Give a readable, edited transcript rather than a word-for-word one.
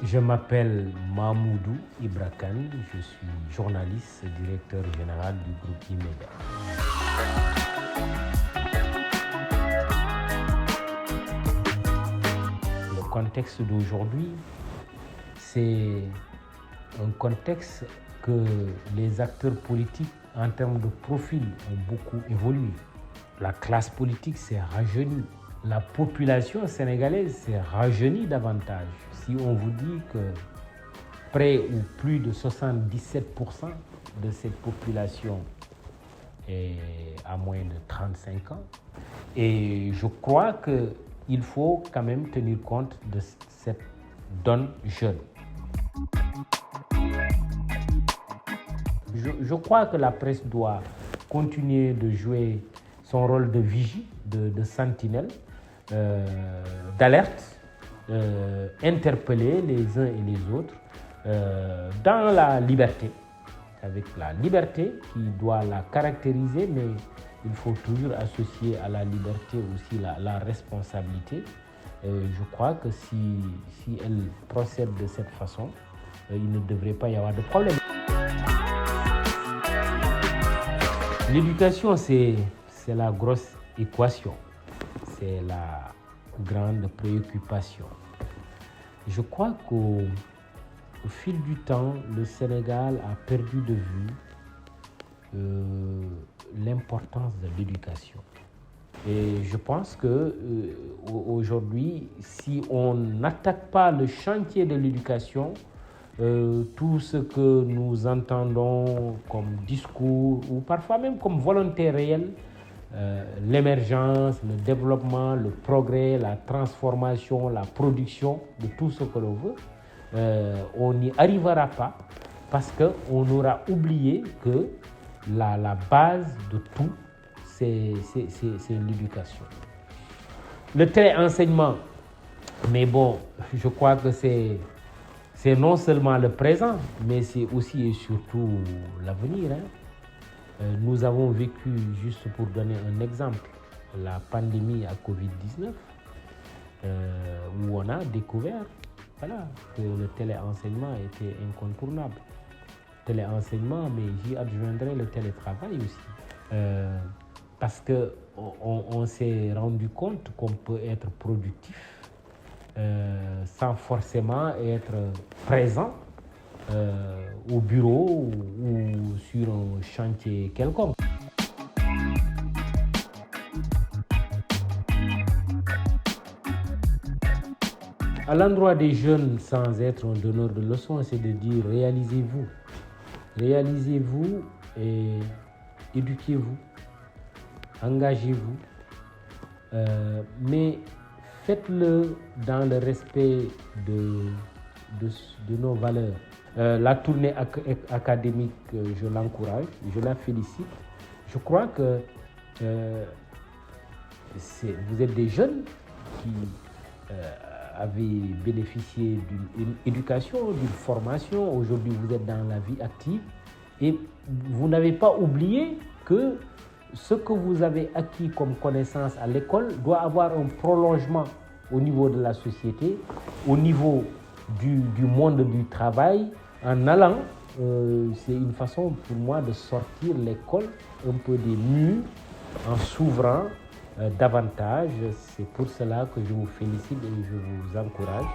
Je m'appelle Mahmoudou Ibra Kane, je suis journaliste, directeur général du groupe E-Media. Le contexte d'aujourd'hui, c'est un contexte que les acteurs politiques, en termes de profil, ont beaucoup évolué. La classe politique s'est rajeunie. La population sénégalaise s'est rajeunie davantage. Si on vous dit que près ou plus de 77% de cette population est à moins de 35 ans, et je crois qu'il faut quand même tenir compte de cette donne jeune. Je crois que la presse doit continuer de jouer son rôle de vigie, de sentinelle, d'alerte, interpeller les uns et les autres dans la liberté, avec la liberté qui doit la caractériser, mais il faut toujours associer à la liberté aussi la responsabilité. Je crois que si elle procède de cette façon, il ne devrait pas y avoir de problème. L'éducation, c'est la grosse équation, c'est la grande préoccupation. Je crois qu'au fil du temps, le Sénégal a perdu de vue l'importance de l'éducation. Et je pense qu'aujourd'hui, si on n'attaque pas le chantier de l'éducation, tout ce que nous entendons comme discours ou parfois même comme volonté réelle, l'émergence, le développement, le progrès, la transformation, la production de tout ce que l'on veut, on n'y arrivera pas parce qu'on aura oublié que la base de tout, c'est l'éducation. Le téléenseignement, mais bon, je crois que c'est non seulement le présent, mais c'est aussi et surtout l'avenir. Nous avons vécu, juste pour donner un exemple, la pandémie à Covid-19, où on a découvert que le téléenseignement était incontournable. Téléenseignement, mais j'y adjoindrai le télétravail aussi. Parce qu'on s'est rendu compte qu'on peut être productif sans forcément être présent au bureau ou sur un chantier quelconque. À l'endroit des jeunes, sans être un donneur de leçons, c'est de dire réalisez-vous. Réalisez-vous et éduquez-vous. Engagez-vous. Mais faites-le dans le respect de nos valeurs. La tournée académique, je l'encourage, je la félicite. Je crois que vous êtes des jeunes qui avez bénéficié d'une éducation, d'une formation. Aujourd'hui, vous êtes dans la vie active et vous n'avez pas oublié que ce que vous avez acquis comme connaissance à l'école doit avoir un prolongement au niveau de la société, au niveau du monde du travail. En allant, c'est une façon pour moi de sortir l'école un peu des murs en s'ouvrant davantage. C'est pour cela que je vous félicite et je vous encourage.